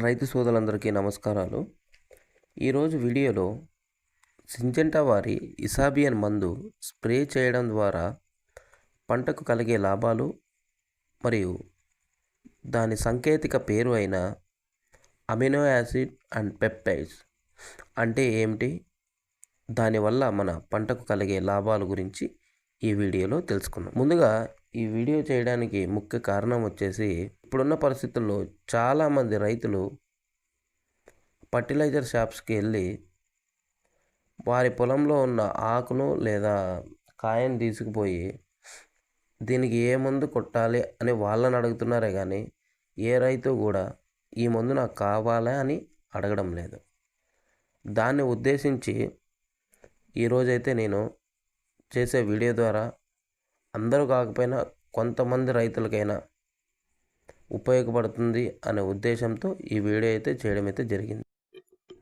రైతు సోదరులందరికీ నమస్కారాలు. ఈరోజు వీడియోలో సింజెంటా వారి ఇసాబియన్ మందు స్ప్రే చేయడం ద్వారా పంటకు కలిగే లాభాలు మరియు దాని సాంకేతిక పేరు అయిన అమినో యాసిడ్ అండ్ పెప్టైడ్స్ అంటే ఏమిటి, దానివల్ల మన పంటకు కలిగే లాభాల గురించి ఈ వీడియోలో తెలుసుకుందాం. ముందుగా ఈ వీడియో చేయడానికి ముఖ్య కారణం వచ్చేసి, ఇప్పుడున్న పరిస్థితుల్లో చాలామంది రైతులు ఫర్టిలైజర్ షాప్స్కి వెళ్ళి వారి పొలంలో ఉన్న ఆకును లేదా కాయను తీసుకుపోయి దీనికి ఏ మందు కొట్టాలి అని వాళ్ళని అడుగుతున్నారే కానీ ఏ రైతు కూడా ఈ మందు నాకు కావాలా అని అడగడం లేదు. దాన్ని ఉద్దేశించి ఈరోజైతే నేను చేసే వీడియో ద్వారా అందరూ కాకపోయినా కొంతమంది రైతులకైనా ఉపయోగపడుతుంది అనే ఉద్దేశంతో ఈ వీడియో అయితే చేయడం అయితే జరిగింది.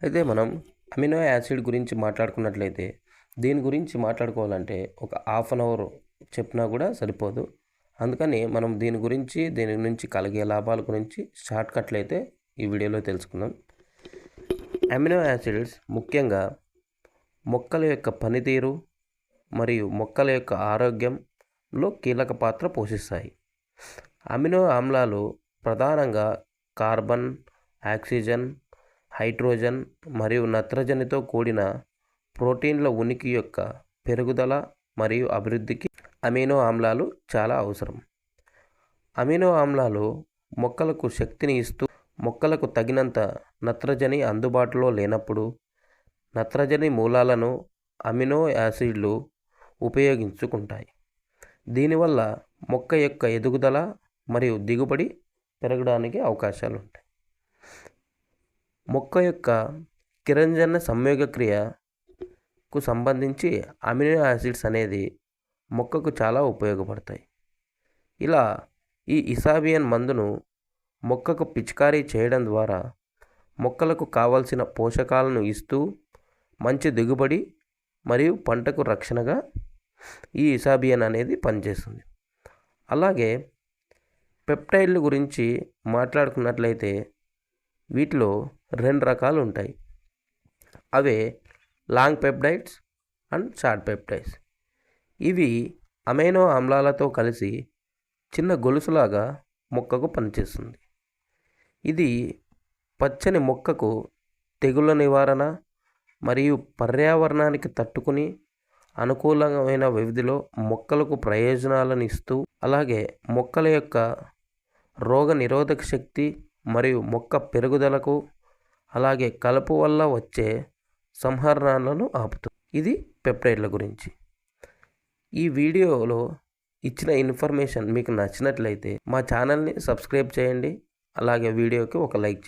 అయితే మనం అమినో యాసిడ్ గురించి మాట్లాడుకున్నట్లయితే దీని గురించి మాట్లాడుకోవాలంటే ఒక హాఫ్ అన్ అవర్ చెప్పినా కూడా సరిపోదు. అందుకని మనం దీని నుంచి కలిగే లాభాల గురించి షార్ట్కట్లు అయితే ఈ వీడియోలో తెలుసుకుందాం. అమినో యాసిడ్స్ ముఖ్యంగా మొక్కల యొక్క పనితీరు మరియు మొక్కల యొక్క ఆరోగ్యంలో కీలక పాత్ర పోషిస్తాయి. అమినో ఆమ్లాలు ప్రధానంగా కార్బన్, ఆక్సిజన్, హైడ్రోజన్ మరియు నత్రజనితో కూడిన ప్రోటీన్ల ఉనికి యొక్క పెరుగుదల మరియు అభివృద్ధికి అమినో ఆమ్లాలు చాలా అవసరం. అమినో ఆమ్లాలు మొక్కలకు శక్తిని ఇస్తూ, మొక్కలకు తగినంత నత్రజని అందుబాటులో లేనప్పుడు నత్రజని మూలాలను అమినో యాసిడ్లు ఉపయోగించుకుంటాయి. దీనివల్ల మొక్క యొక్క ఎదుగుదల మరియు దిగుబడి పెరగడానికి అవకాశాలు ఉంటాయి. మొక్క యొక్క కిరణజన్య సంయోగక్రియకు సంబంధించి అమినో యాసిడ్స్ అనేది మొక్కకు చాలా ఉపయోగపడతాయి. ఇలా ఈ ఇసాబియన్ మందును మొక్కకు పిచికారీ చేయడం ద్వారా మొక్కలకు కావలసిన పోషకాలను ఇస్తూ మంచి దిగుబడి మరియు పంటకు రక్షణగా ఈ ఇసాబియన్ అనేది పనిచేస్తుంది. అలాగే పెప్టైడ్ల గురించి మాట్లాడుకున్నట్లయితే వీటిలో 2 రకాలు ఉంటాయి. అవే long peptides and short peptides. ఇవి అమైనో ఆమ్లాలతో కలిసి చిన్న గొలుసులాగా మొక్కకు పనిచేస్తుంది. ఇది పచ్చని మొక్కకు తెగుళ్ళ నివారణ మరియు పర్యావరణానికి తట్టుకుని అనుకూలమైన వ్యవధిలో మొక్కలకు ప్రయోజనాలను ఇస్తూ, అలాగే మొక్కల యొక్క రోగ నిరోధక శక్తి మరియు మొక్క పెరుగుదలకు, అలాగే కలుపు వల్ల వచ్చే సంహరణలను ఆపుతుంది. ఇది పెప్టైడ్ల గురించి. ఈ వీడియోలో ఇచ్చిన ఇన్ఫర్మేషన్ మీకు నచ్చినట్లయితే మా ఛానల్ని సబ్స్క్రైబ్ చేయండి. అలాగే వీడియోకి ఒక లైక్ చేయండి.